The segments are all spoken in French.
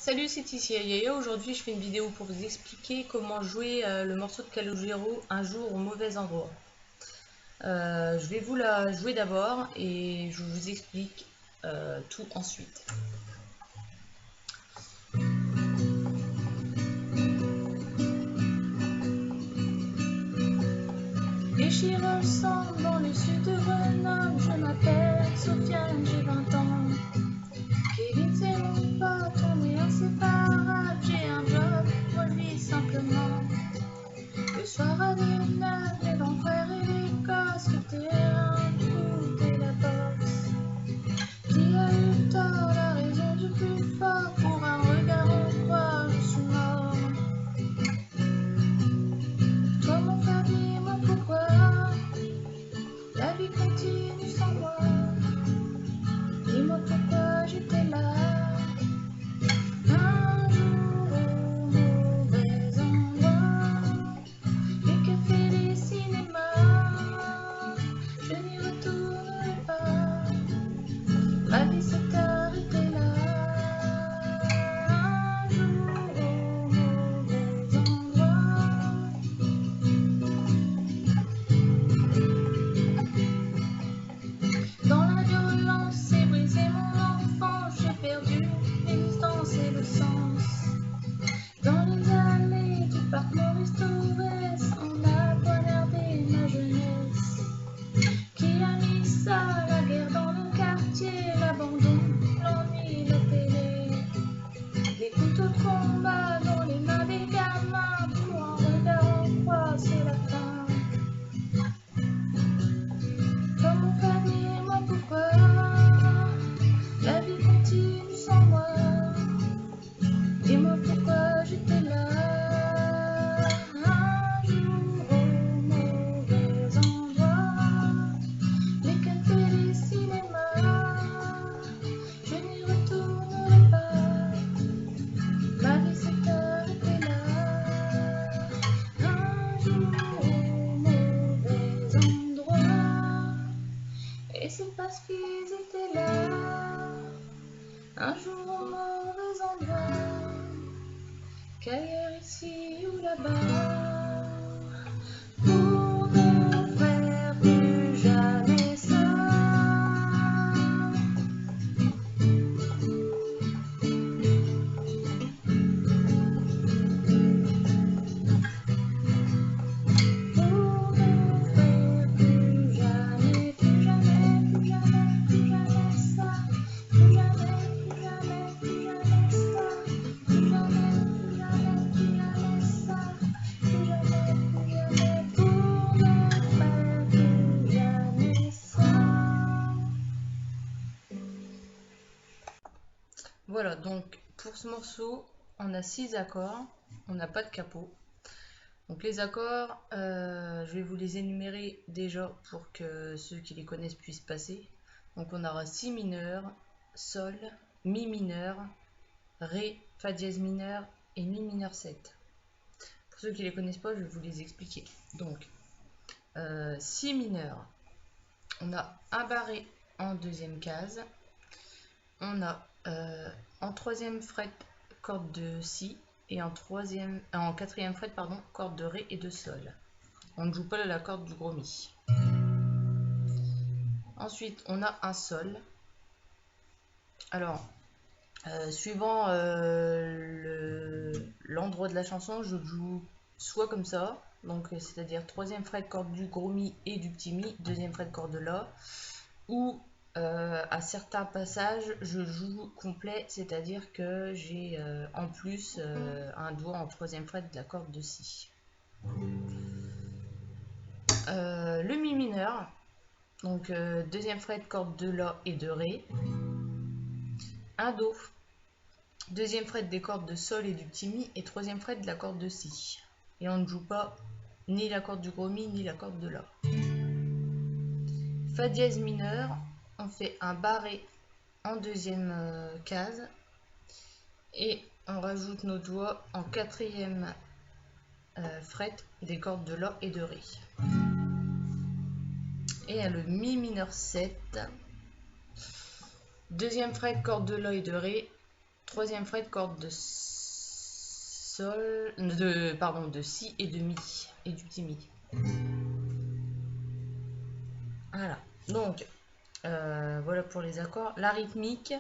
Salut, c'est Tissia Yaya. Aujourd'hui, je fais une vidéo pour vous expliquer comment jouer le morceau de Calogero, Un jour au mauvais endroit. Je vais vous la jouer d'abord et je vous explique tout ensuite. Déchirant le sang dans le sud de Grenoble, je m'appelle Sofiane, j'ai 20 ans. Kevin, c'est mon pote, on est inséparables, j'ai un job, moi je vis simplement. Le soir à 19, les grands frères et les gosses, le terrain, le foot et la boxe. Qui a eu tort, la raison du plus fort, pour un regard on croit, je suis mort. Toi mon frère, dis-moi pourquoi la vie continue sans moi. Dis-moi pourquoi j'étais là. Un jour au mauvais endroit, les cafés, les cinémas, je n'y retournerai pas. Ma vie s'est arrêtée là. Un jour au mauvais endroit. Dans la violence, c'est brisé mon enfance, j'ai perdu l'existence et le sens. Dans les allées du parc Maurice Torres, on a poignardé ma jeunesse. Qui a mis ça, la guerre dans le quartier, l'abandon, l'ennui, la télé. Des couteaux de combat dans les mains des gamins, pour un regard en croix, c'est la fin. Toi mon frère, dis-moi pourquoi la vie continue sans moi. Dis-moi pourquoi j'étais là. Un jour au mauvais endroit, les cafés, les cinémas, je n'y retournerai pas. Ma vie s'est arrêtée là. Un jour au mauvais endroit, et c'est parce qu'ils étaient là. Un jour au mauvais endroit, qu'ailleurs ici ou là-bas, pour ne faire plus jamais ça. Pour ne faire plus jamais, plus jamais, plus jamais, plus jamais ça. Plus jamais, plus jamais, plus jamais ça. Plus jamais, plus jamais, plus jamais ça. Plus jamais, plus jamais, pour ne faire plus jamais ça. Voilà, donc pour ce morceau, on a 6 accords, on n'a pas de capot. Donc les accords, je vais vous les énumérer déjà pour que ceux qui les connaissent puissent passer. Donc on aura Si mineur, Sol, Mi mineur, Ré, Fa dièse mineur et Mi mineur 7. Pour ceux qui les connaissent pas, je vais vous les expliquer. Donc Si mineur, on a un barré en deuxième case, on a en troisième fret corde de Si et en quatrième fret corde de Ré et de Sol. On ne joue pas la corde du gros Mi. Ensuite on a un Sol. Alors suivant l'endroit de la chanson, je joue soit comme ça, donc c'est-à-dire troisième fret corde du gros Mi et du petit Mi, deuxième fret corde de La, ou à certains passages je joue complet, c'est-à-dire que j'ai en plus un doigt en troisième fret de la corde de Si. Le Mi mineur, donc deuxième fret corde de La et de Ré, un Do, deuxième fret des cordes de Sol et du petit Mi et troisième fret de la corde de Si. Et on ne joue pas ni la corde du gros Mi ni la corde de La. Fa dièse mineur, on fait un barré en deuxième case et on rajoute nos doigts en quatrième fret des cordes de La et de Ré. Et le Mi mineur 7, deuxième fret corde de La et de Ré, troisième fret, corde de sol, pardon, de si et de mi, et du petit mi. Voilà, donc voilà pour les accords. La rythmique,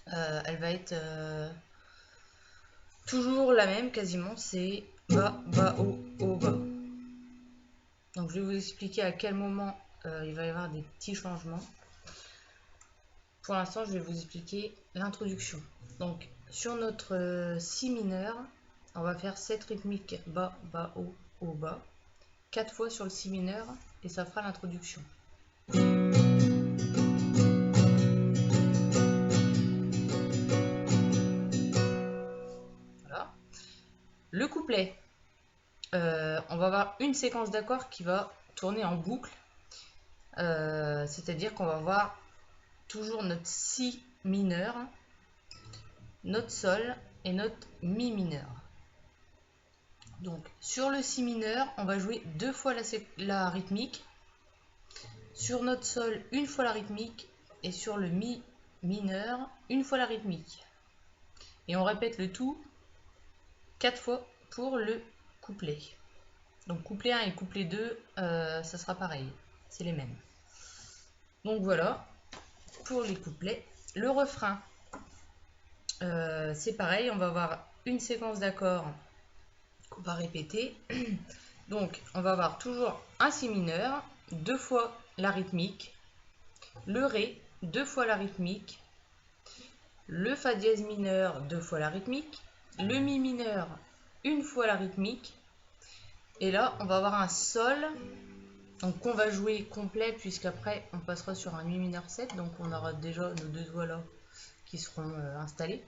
elle va être toujours la même quasiment, c'est bas, bas, haut, haut, bas. Donc je vais vous expliquer à quel moment il va y avoir des petits changements. Pour l'instant, je vais vous expliquer l'introduction. Donc sur notre si mineur, on va faire 7 rythmiques bas, bas, haut, haut, bas, 4 fois sur le si mineur et ça fera l'introduction. Voilà. Le couplet, on va avoir une séquence d'accords qui va tourner en boucle, c'est-à-dire qu'on va avoir toujours notre si mineur, notre sol et notre mi mineur. Donc sur le si mineur, on va jouer 2 fois la rythmique, sur notre sol une fois la rythmique et sur le mi mineur une fois la rythmique. Et on répète le tout 4 fois pour le couplet. Donc couplet 1 et couplet 2, ça sera pareil, c'est les mêmes. Donc voilà pour les couplets. Le refrain, c'est pareil, on va avoir une séquence d'accords qu'on va répéter. Donc on va avoir toujours un si mineur, 2 fois la rythmique, le ré, 2 fois la rythmique, le fa dièse mineur, 2 fois la rythmique, le mi mineur, une fois la rythmique, et là on va avoir un sol, donc qu'on va jouer complet puisqu'après on passera sur un mi mineur 7, donc on aura déjà nos deux doigts là qui seront installés.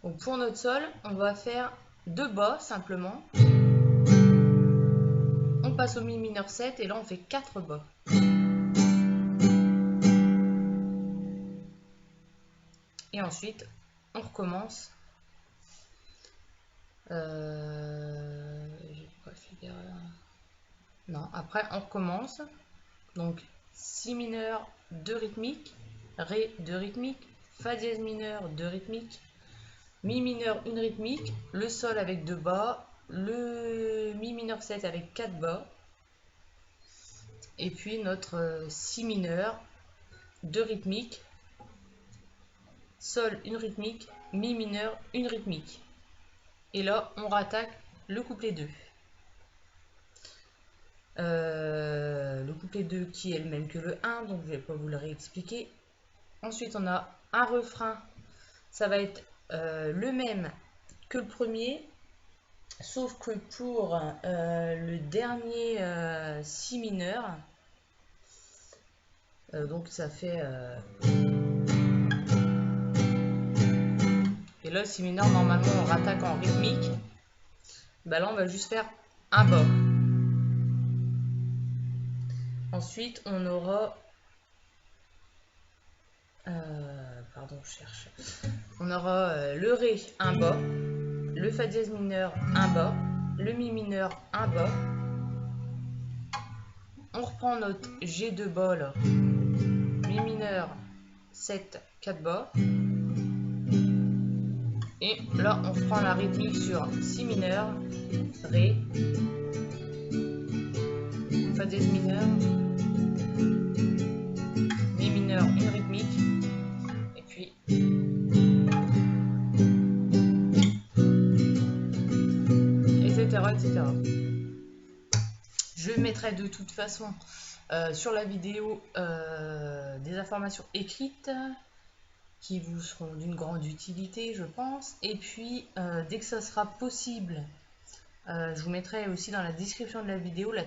Donc pour notre sol, on va faire 2 bas simplement, on passe au mi mineur 7 et là on fait 4 bas. Et ensuite on recommence. J'ai pas fait d'erreur. Non, après on recommence. Donc si mineur, 2 rythmiques, ré, 2 rythmiques, fa dièse mineur, 2 rythmiques, mi mineur, 1 rythmique, le sol avec 2 bas, le mi mineur 7 avec 4 bas, et puis notre si mineur, 2 rythmiques, sol, 1 rythmique, mi mineur, 1 rythmique. Et là on rattaque le couplet 2. Le couplet 2 qui est le même que le 1, donc je ne vais pas vous le réexpliquer. Ensuite on a un refrain, ça va être le même que le premier, sauf que pour le dernier si mineur, donc ça fait et là le si mineur normalement on rattaque en rythmique, bah là on va juste faire un bas. Ensuite on aura pardon, je cherche. On aura le ré, un bas, le fa dièse mineur, un bas, le mi mineur, un bas. On reprend notre G2 bas là, mi mineur, 7, 4 bas. Et là, on reprend la rythmique sur si mineur, ré, fa dièse mineur, mi mineur, une rythmique, et puis etc. Je mettrai de toute façon sur la vidéo des informations écrites qui vous seront d'une grande utilité, je pense. Et puis, dès que ça sera possible, je vous mettrai aussi dans la description de la vidéo la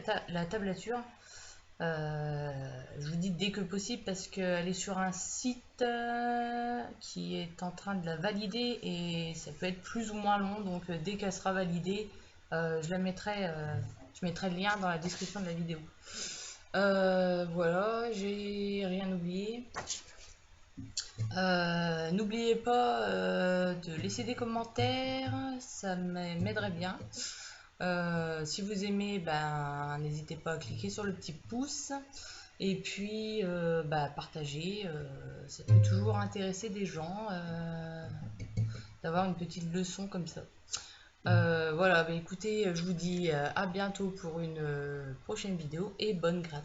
tablature. Je vous dis dès que possible parce qu'elle est sur un site qui est en train de la valider et ça peut être plus ou moins long. Donc, dès qu'elle sera validée, je mettrai le lien dans la description de la vidéo. Voilà, j'ai rien oublié. N'oubliez pas de laisser des commentaires, ça m'aiderait bien. Si vous aimez, ben, n'hésitez pas à cliquer sur le petit pouce. Et puis partager, ça peut toujours intéresser des gens d'avoir une petite leçon comme ça. Voilà, écoutez, je vous dis à bientôt pour une prochaine vidéo et bonne gratte.